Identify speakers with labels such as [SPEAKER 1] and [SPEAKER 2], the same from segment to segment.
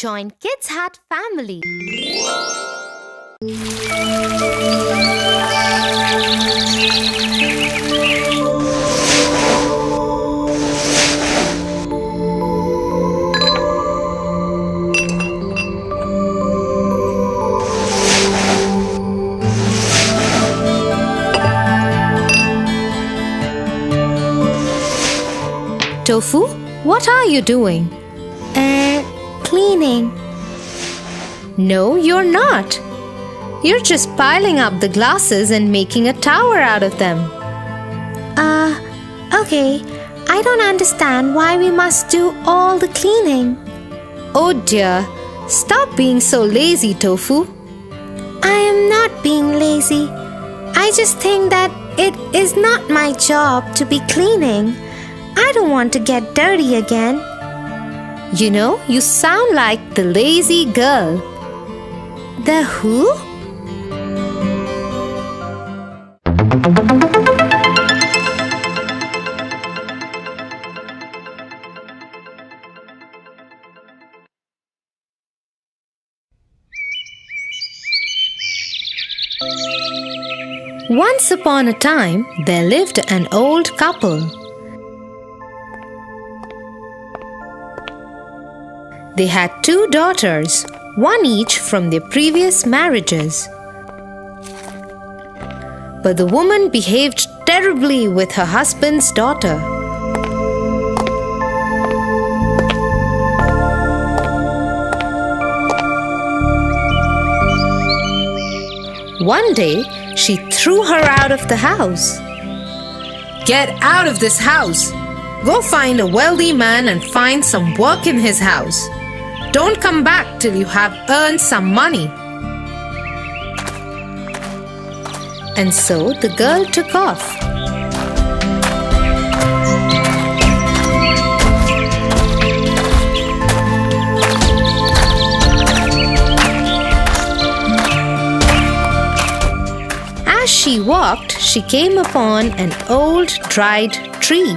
[SPEAKER 1] Join Kids Hut family. Tofu, what are you doing?
[SPEAKER 2] Cleaning.
[SPEAKER 1] No, you're not. You're just piling up the glasses and making a tower out of them.
[SPEAKER 2] Okay. I don't understand why we must do all the cleaning.
[SPEAKER 1] Oh dear, stop being so lazy, Tofu.
[SPEAKER 2] I am not being lazy. I just think that it is not my job to be cleaning. I don't want to get dirty again.
[SPEAKER 1] You know, you sound like the lazy girl.
[SPEAKER 2] The who?
[SPEAKER 1] Once upon a time, there lived an old couple. They had 2 daughters, one each from their previous marriages. But the woman behaved terribly with her husband's daughter. One day, she threw her out of the house. "Get out of this house! Go find a wealthy man and find some work in his house. Don't come back till you have earned some money." And so the girl took off. As she walked, she came upon an old dried tree.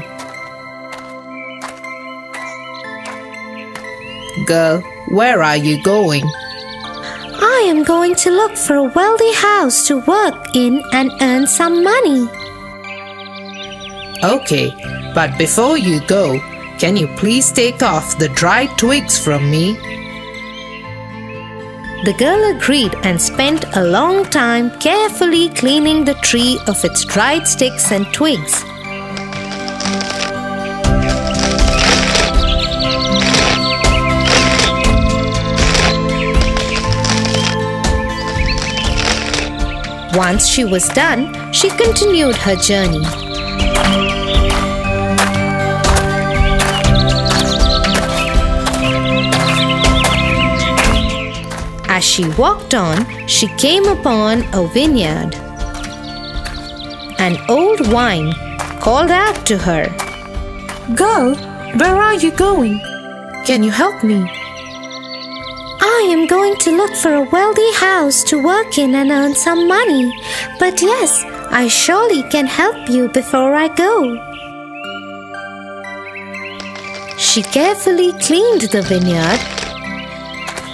[SPEAKER 1] "Girl, where are you going?"
[SPEAKER 2] I am going to look for a wealthy house to work in and earn some money.
[SPEAKER 3] Okay, but before you go, can you please take off the dried twigs from me?
[SPEAKER 1] The girl agreed and spent a long time carefully cleaning the tree of its dried sticks and twigs. Once she was done, she continued her journey. As she walked on, she came upon a vineyard. An old vine called out to her,
[SPEAKER 3] Girl, where are you going? Can you help me?
[SPEAKER 2] I am going to look for a wealthy house to work in and earn some money. But yes, I surely can help you before I go.
[SPEAKER 1] She carefully cleaned the vineyard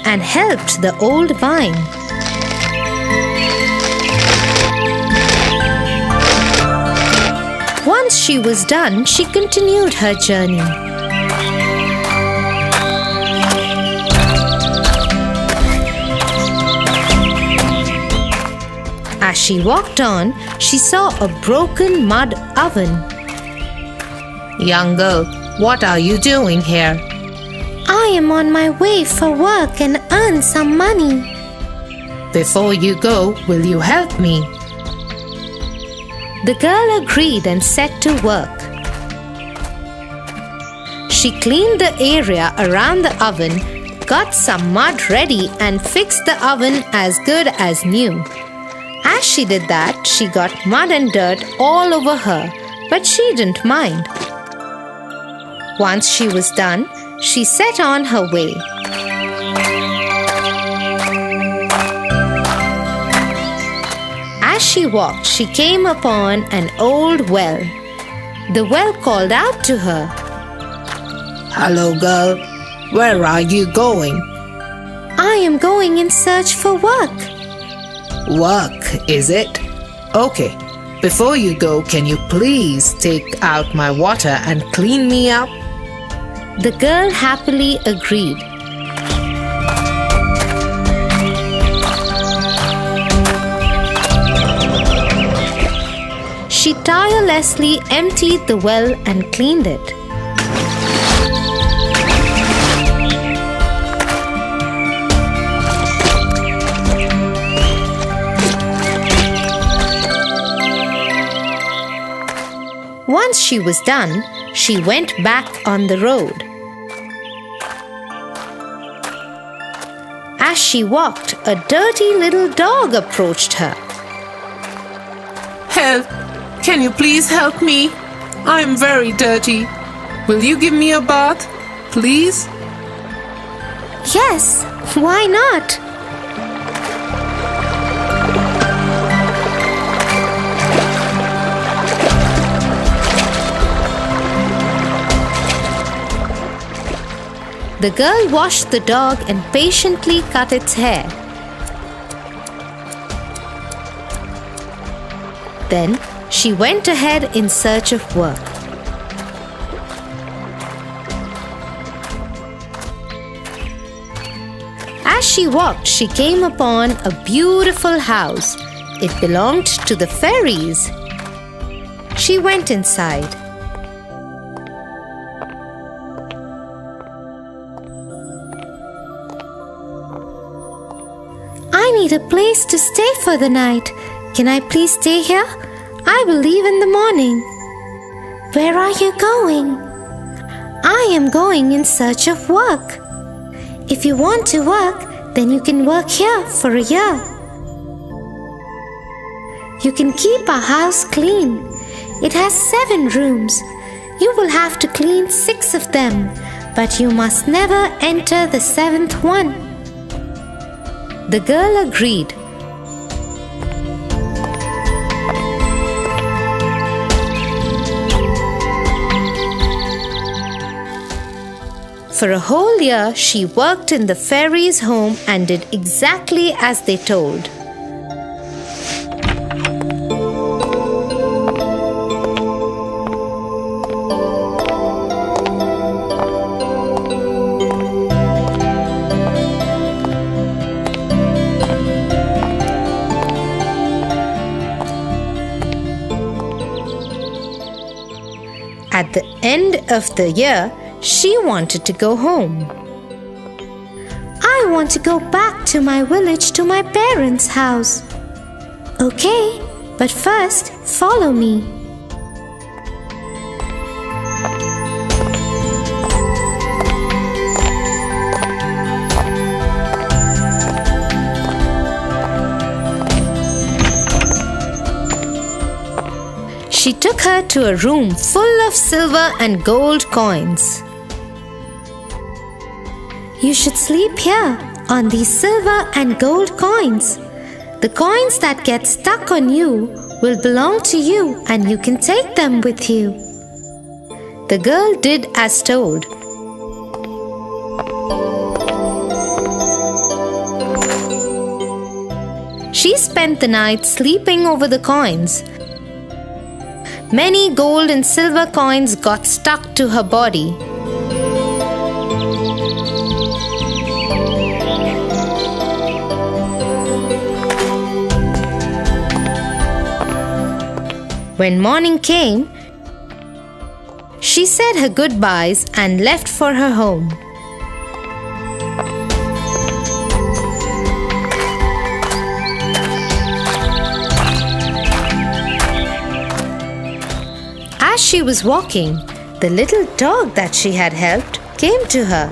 [SPEAKER 1] and helped the old vine. Once she was done, she continued her journey. As she walked on, she saw a broken mud oven.
[SPEAKER 3] Young girl, what are you doing here?
[SPEAKER 2] I am on my way for work and earn some money.
[SPEAKER 3] Before you go, will you help me?
[SPEAKER 1] The girl agreed and set to work. She cleaned the area around the oven, got some mud ready, and fixed the oven as good as new. As she did that, she got mud and dirt all over her, but she didn't mind. Once she was done, she set on her way. As she walked, she came upon an old well. The well called out to her,
[SPEAKER 3] Hello, girl. Where are you going?
[SPEAKER 2] I am going in search for work.
[SPEAKER 3] Work, is it? Okay. Before you go, can you please take out my water and clean me up?
[SPEAKER 1] The girl happily agreed. She tirelessly emptied the well and cleaned it. Once she was done, she went back on the road. As she walked, a dirty little dog approached her.
[SPEAKER 3] Help! Can you please help me? I am very dirty. Will you give me a bath, please?
[SPEAKER 2] Yes, why not?
[SPEAKER 1] The girl washed the dog and patiently cut its hair. Then she went ahead in search of work. As she walked, she came upon a beautiful house. It belonged to the fairies. She went inside.
[SPEAKER 2] I need a place to stay for the night. Can I please stay here? I will leave in the morning. Where are you going? I am going in search of work. If you want to work, then you can work here for a year. You can keep our house clean. It has 7 rooms. You will have to clean 6 of them, but you must never enter the 7th one.
[SPEAKER 1] The girl agreed. For a whole year, she worked in the fairies' home and did exactly as they told. At the end of the year, she wanted to go home.
[SPEAKER 2] I want to go back to my village to my parents' house. Okay, but first follow me.
[SPEAKER 1] She took her to a room full of silver and gold coins.
[SPEAKER 2] You should sleep here on these silver and gold coins. The coins that get stuck on you will belong to you and you can take them with you.
[SPEAKER 1] The girl did as told. She spent the night sleeping over the coins. Many gold and silver coins got stuck to her body. When morning came, she said her goodbyes and left for her home. As she was walking, the little dog that she had helped came to her.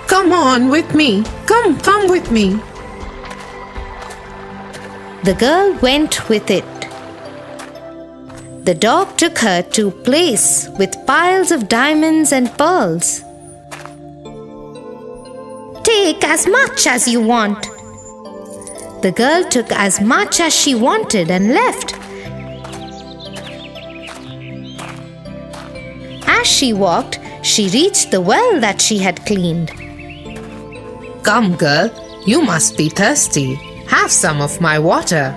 [SPEAKER 3] Come on with me. Come with me.
[SPEAKER 1] The girl went with it. The dog took her to a place with piles of diamonds and pearls.
[SPEAKER 2] Take as much as you want.
[SPEAKER 1] The girl took as much as she wanted and left. As she walked, she reached the well that she had cleaned.
[SPEAKER 3] Come, girl, you must be thirsty. Have some of my water.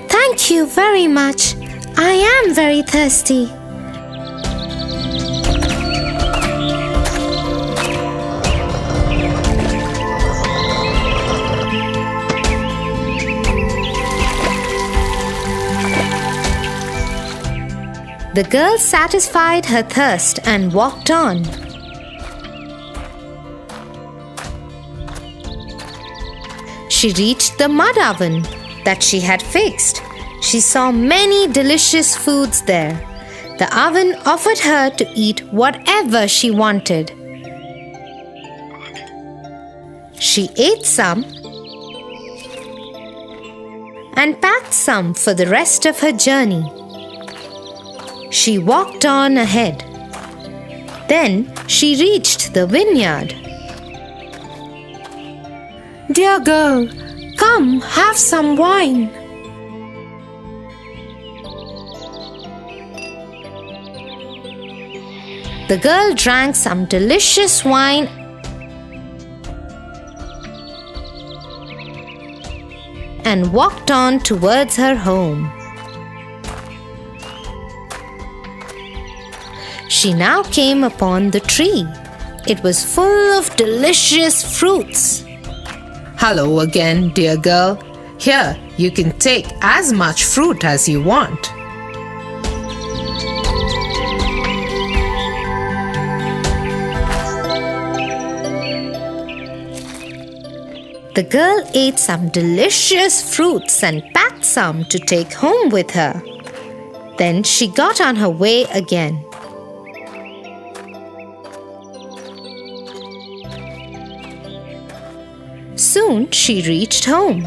[SPEAKER 2] Thank you very much. I am very thirsty.
[SPEAKER 1] The girl satisfied her thirst and walked on. She reached the mud oven that she had fixed. She saw many delicious foods there. The oven offered her to eat whatever she wanted. She ate some and packed some for the rest of her journey. She walked on ahead. Then she reached the vineyard.
[SPEAKER 2] Dear girl, come have some wine.
[SPEAKER 1] The girl drank some delicious wine and walked on towards her home. She now came upon the tree. It was full of delicious fruits.
[SPEAKER 3] Hello again, dear girl. Here, you can take as much fruit as you want.
[SPEAKER 1] The girl ate some delicious fruits and packed some to take home with her. Then she got on her way again. Soon she reached home.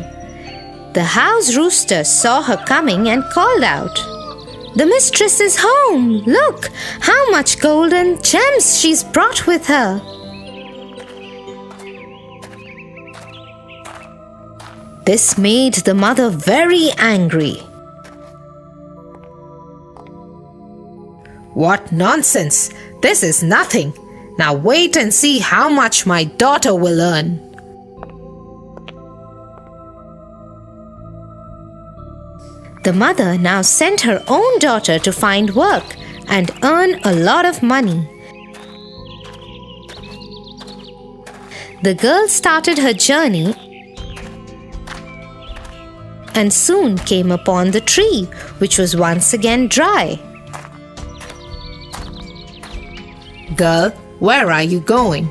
[SPEAKER 1] The house rooster saw her coming and called out, "The mistress is home! Look how much gold and gems she's brought with her!" This made the mother very angry.
[SPEAKER 3] What nonsense! This is nothing. Now wait and see how much my daughter will earn.
[SPEAKER 1] The mother now sent her own daughter to find work and earn a lot of money. The girl started her journey and soon came upon the tree, which was once again dry.
[SPEAKER 3] Girl, where are you going?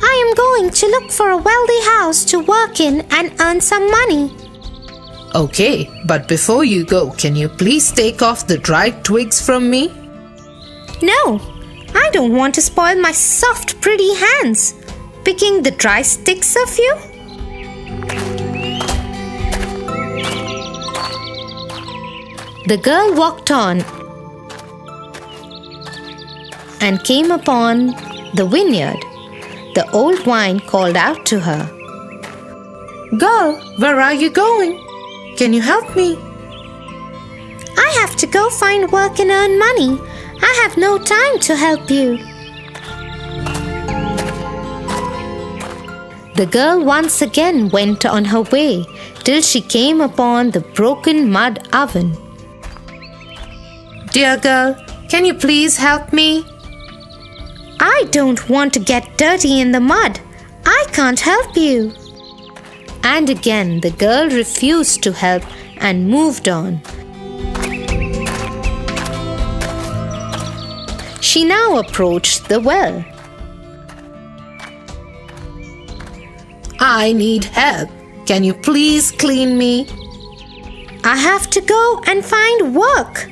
[SPEAKER 2] I am going to look for a wealthy house to work in and earn some money.
[SPEAKER 3] Okay, but before you go, can you please take off the dried twigs from me?
[SPEAKER 1] No, I don't want to spoil my soft, pretty hands picking the dry sticks of you. The girl walked on and came upon the vineyard. The old vine called out to her,
[SPEAKER 3] Girl, where are you going? Can you help me?
[SPEAKER 2] I have to go find work and earn money. I have no time to help you.
[SPEAKER 1] The girl once again went on her way till she came upon the broken mud oven.
[SPEAKER 3] Dear girl, can you please help me?
[SPEAKER 2] I don't want to get dirty in the mud. I can't help you.
[SPEAKER 1] And again the girl refused to help and moved on. She now approached the well.
[SPEAKER 3] I need help. Can you please clean me?
[SPEAKER 2] I have to go and find work.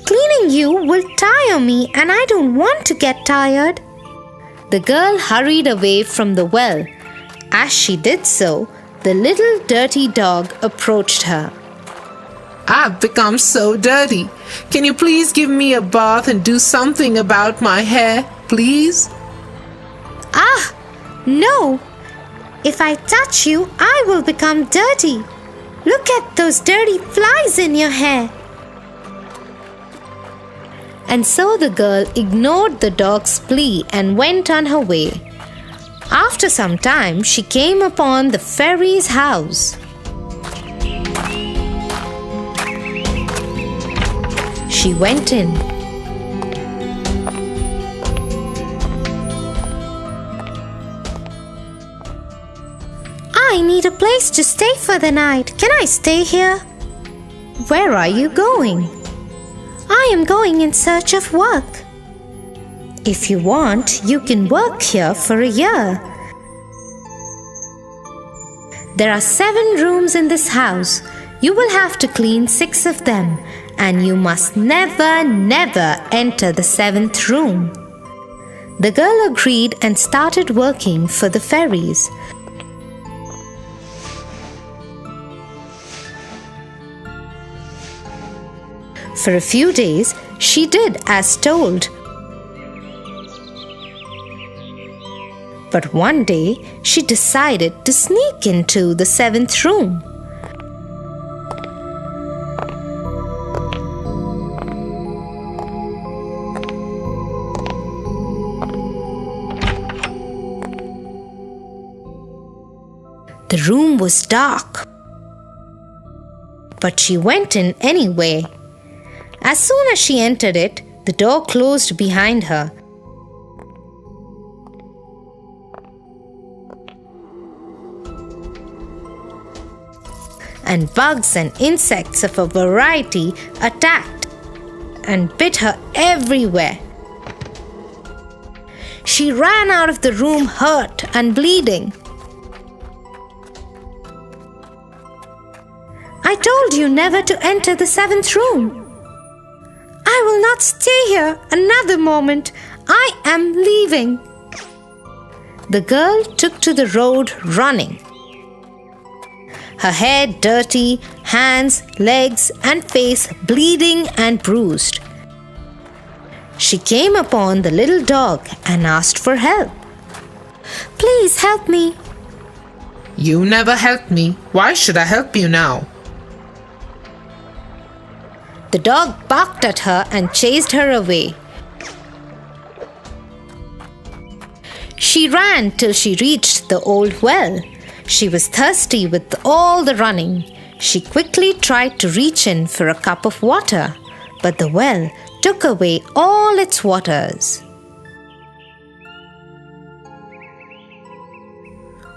[SPEAKER 2] Cleaning you will tire me and I don't want to get tired.
[SPEAKER 1] The girl hurried away from the well. As she did so, the little dirty dog approached her.
[SPEAKER 3] I've become so dirty. Can you please give me a bath and do something about my hair, please?
[SPEAKER 2] Ah, no. If I touch you, I will become dirty. Look at those dirty flies in your hair.
[SPEAKER 1] And so the girl ignored the dog's plea and went on her way. After some time, she came upon the fairy's house. She went in.
[SPEAKER 2] I need a place to stay for the night. Can I stay here?
[SPEAKER 1] Where are you going?
[SPEAKER 2] I am going in search of work.
[SPEAKER 1] If you want, you can work here for a year. There are 7 rooms in this house. You will have to clean 6 of them, and you must never enter the 7th room. The girl agreed and started working for the fairies. For a few days, she did as told. But one day, she decided to sneak into the 7th room. The room was dark, but she went in anyway. As soon as she entered it, the door closed behind her. And bugs and insects of a variety attacked and bit her everywhere. She ran out of the room hurt and bleeding. I told you never to enter the 7th room. I will not stay here another moment. I am leaving. The girl took to the road running. Her hair dirty, hands, legs, and face bleeding and bruised. She came upon the little dog and asked for help.
[SPEAKER 2] Please help me.
[SPEAKER 3] You never helped me. Why should I help you now?
[SPEAKER 1] The dog barked at her and chased her away. She ran till she reached the old well. She was thirsty with all the running. She quickly tried to reach in for a cup of water, but the well took away all its waters.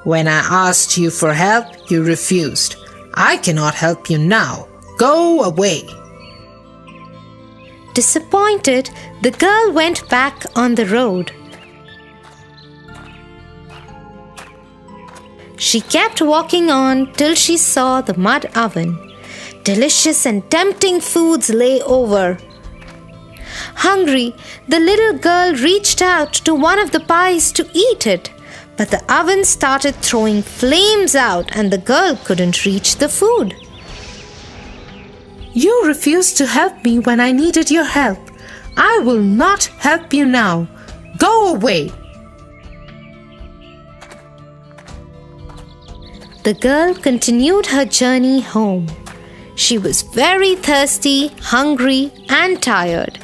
[SPEAKER 3] When I asked you for help, you refused. I cannot help you now. Go away.
[SPEAKER 1] Disappointed, the girl went back on the road. She kept walking on till she saw the mud oven. Delicious and tempting foods lay over. Hungry, the little girl reached out to one of the pies to eat it, but the oven started throwing flames out and the girl couldn't reach the food.
[SPEAKER 3] You refused to help me when I needed your help. I will not help you now. Go away.
[SPEAKER 1] The girl continued her journey home. She was very thirsty, hungry, and tired.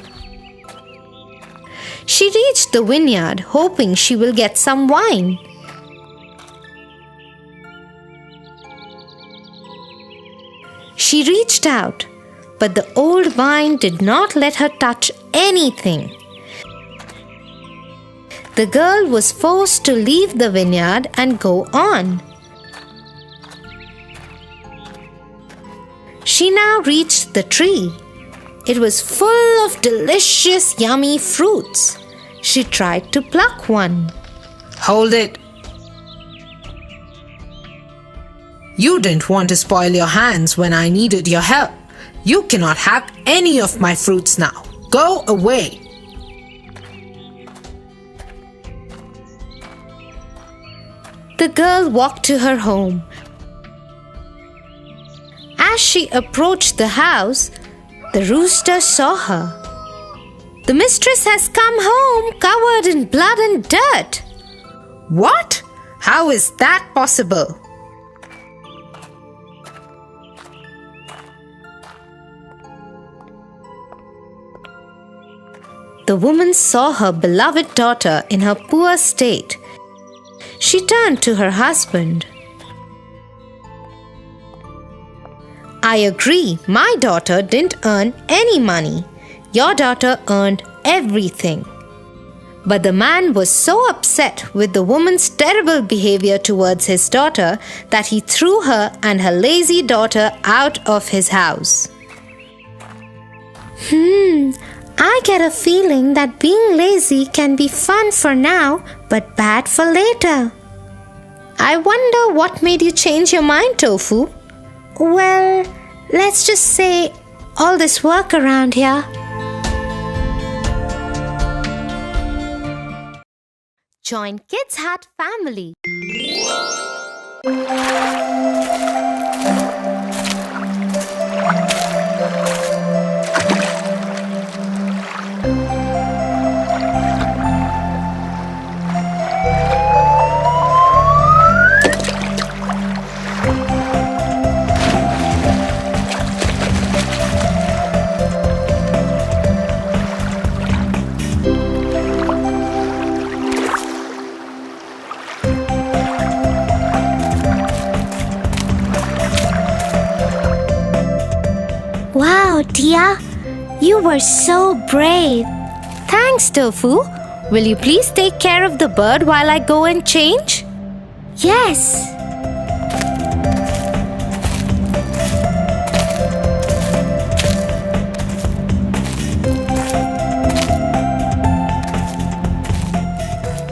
[SPEAKER 1] She reached the vineyard, hoping she will get some wine. She reached out, but the old vine did not let her touch anything. The girl was forced to leave the vineyard and go on. She now reached the tree. It was full of delicious, yummy fruits. She tried to pluck one.
[SPEAKER 3] Hold it. You didn't want to spoil your hands when I needed your help. You cannot have any of my fruits now. Go away.
[SPEAKER 1] The girl walked to her home. As she approached the house, the rooster saw her. The mistress has come home covered in blood and dirt.
[SPEAKER 3] What? How is that possible?
[SPEAKER 1] The woman saw her beloved daughter in her poor state. She she turned to her husband. I agree, my daughter didn't earn any money. Your daughter earned everything. But the man was so upset with the woman's terrible behavior towards his daughter that he threw her and her lazy daughter out of his house.
[SPEAKER 2] I get a feeling that being lazy can be fun for now, but bad for later.
[SPEAKER 1] I wonder what made you change your mind, Tofu?
[SPEAKER 2] Well, let's just say all this work around here.
[SPEAKER 1] Join Kids Hut family.
[SPEAKER 2] Wow, Tia, you were so brave.
[SPEAKER 1] Thanks, Tofu. Will you please take care of the bird while I go and change?
[SPEAKER 2] Yes.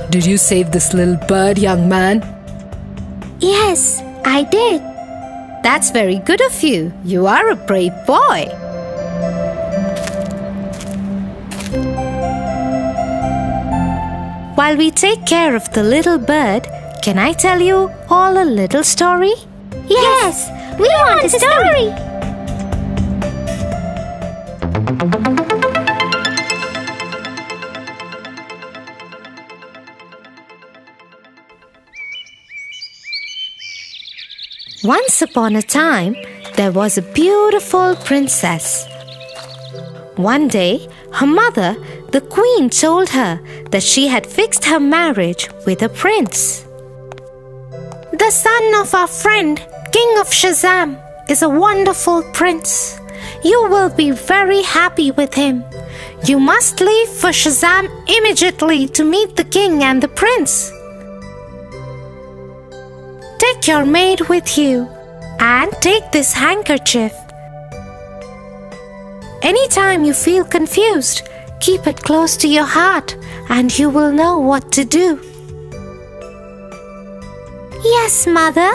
[SPEAKER 3] Did you save this little bird, young man?
[SPEAKER 2] Yes, I did.
[SPEAKER 1] That's very good of you. You are a brave boy. While we take care of the little bird, can I tell you all a little story?
[SPEAKER 2] Yes, we want a story.
[SPEAKER 1] Once upon a time, there was a beautiful princess. One day, her mother, the queen, told her that she had fixed her marriage with a prince.
[SPEAKER 2] The son of our friend, King of Shazam, is a wonderful prince. You will be very happy with him. You must leave for Shazam immediately to meet the king and the prince. Take your maid with you and take this handkerchief. Anytime you feel confused, keep it close to your heart and you will know what to do. Yes, Mother.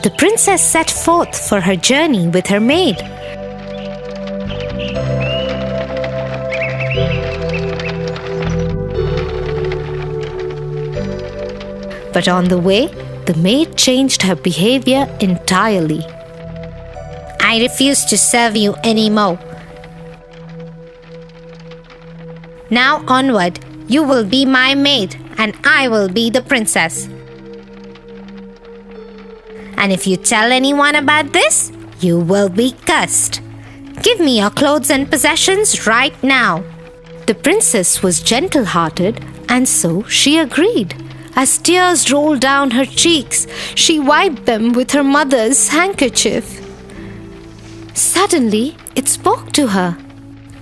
[SPEAKER 1] The princess set forth for her journey with her maid. But on the way, the maid changed her behavior entirely. I refuse to serve you anymore. Now onward, you will be my maid and I will be the princess. And if you tell anyone about this, you will be cursed. Give me your clothes and possessions right now. The princess was gentle-hearted and so she agreed. As tears rolled down her cheeks, she wiped them with her mother's handkerchief. Suddenly, it spoke to her.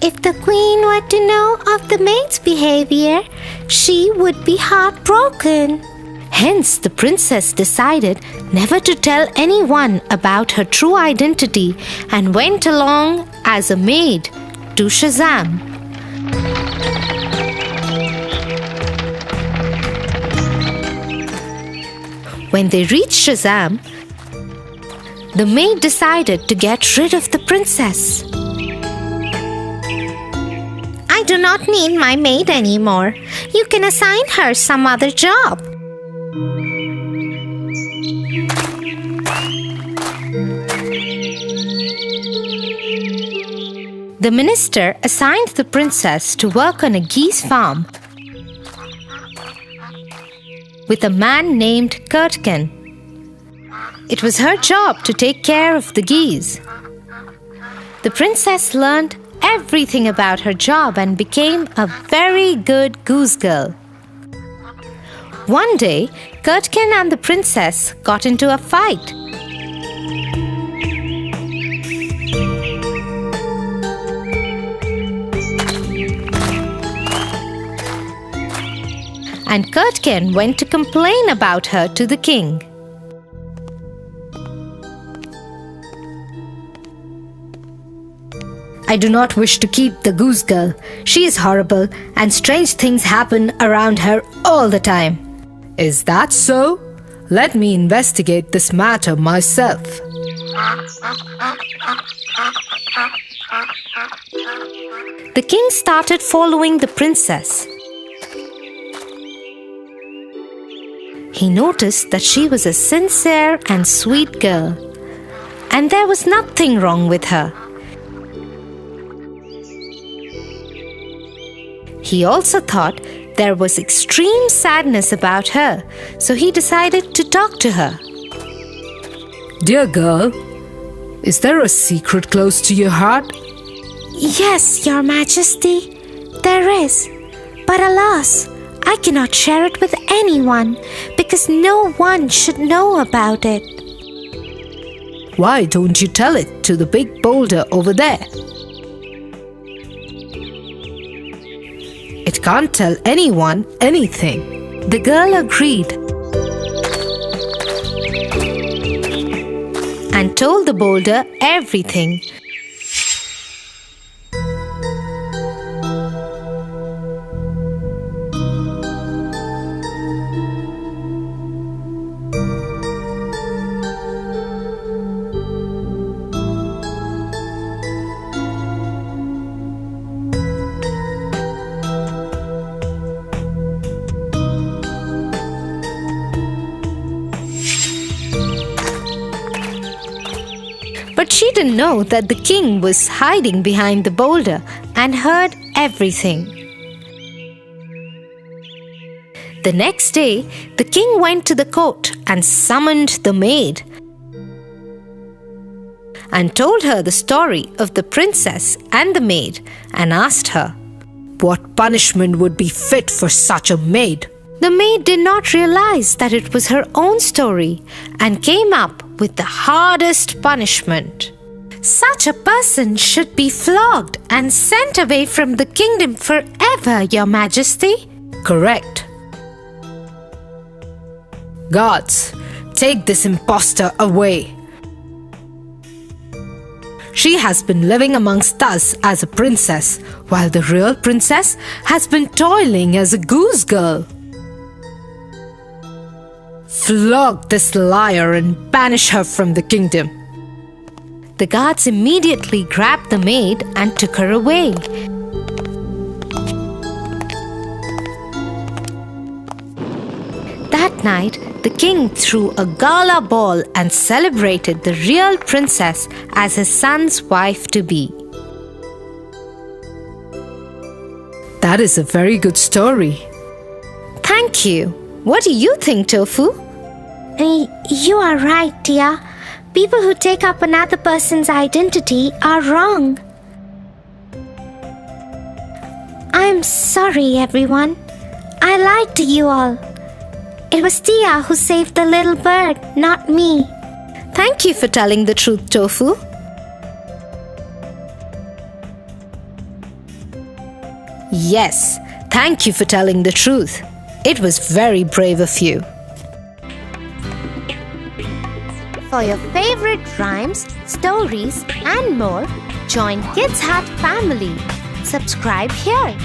[SPEAKER 2] If the queen were to know of the maid's behavior, she would be heartbroken.
[SPEAKER 1] Hence, the princess decided never to tell anyone about her true identity and went along as a maid to Shazam. When they reached Shazam, the maid decided to get rid of the princess.
[SPEAKER 2] I do not need my maid anymore. You can assign her some other job.
[SPEAKER 1] The minister assigned the princess to work on a geese farm with a man named Kurtkin. It was her job to take care of the geese. The princess learned everything about her job and became a very good goose girl. One day, Curdken and the princess got into a fight. And Curdken went to complain about her to the king.
[SPEAKER 4] I do not wish to keep the goose girl. She is horrible and strange things happen around her all the time.
[SPEAKER 3] Is that so? Let me investigate this matter myself.
[SPEAKER 1] The king started following the princess. He noticed that she was a sincere and sweet girl, and there was nothing wrong with her. He also thought there was extreme sadness about her, so he decided to talk to her.
[SPEAKER 3] Dear girl, is there a secret close to your heart?
[SPEAKER 2] Yes, Your Majesty, there is. But alas, I cannot share it with anyone because no one should know about it.
[SPEAKER 3] Why don't you tell it to the big boulder over there? It can't tell anyone anything.
[SPEAKER 1] The girl agreed and told the boulder everything. But she didn't know that the king was hiding behind the boulder and heard everything. The next day, the king went to the court and summoned the maid and told her the story of the princess and the maid and asked her,
[SPEAKER 3] What punishment would be fit for such a maid?
[SPEAKER 1] The maid did not realize that it was her own story and came up with the hardest punishment. Such a person should be flogged and sent away from the kingdom forever, Your Majesty.
[SPEAKER 3] Correct. Guards, take this impostor away. She has been living amongst us as a princess, while the real princess has been toiling as a goose girl. Flog this liar and banish her from the kingdom.
[SPEAKER 1] The guards immediately grabbed the maid and took her away. That night, the king threw a gala ball and celebrated the real princess as his son's wife-to-be.
[SPEAKER 3] That is a very good story.
[SPEAKER 1] Thank you. What do you think, Tofu?
[SPEAKER 2] You are right, dear. People who take up another person's identity are wrong. I'm sorry, everyone. I lied to you all. It was Tia who saved the little bird, not me.
[SPEAKER 1] Thank you for telling the truth, Tofu. Yes, thank you for telling the truth. It was very brave of you.
[SPEAKER 2] For your favorite rhymes, stories, and more, join Kids Hut family. Subscribe here.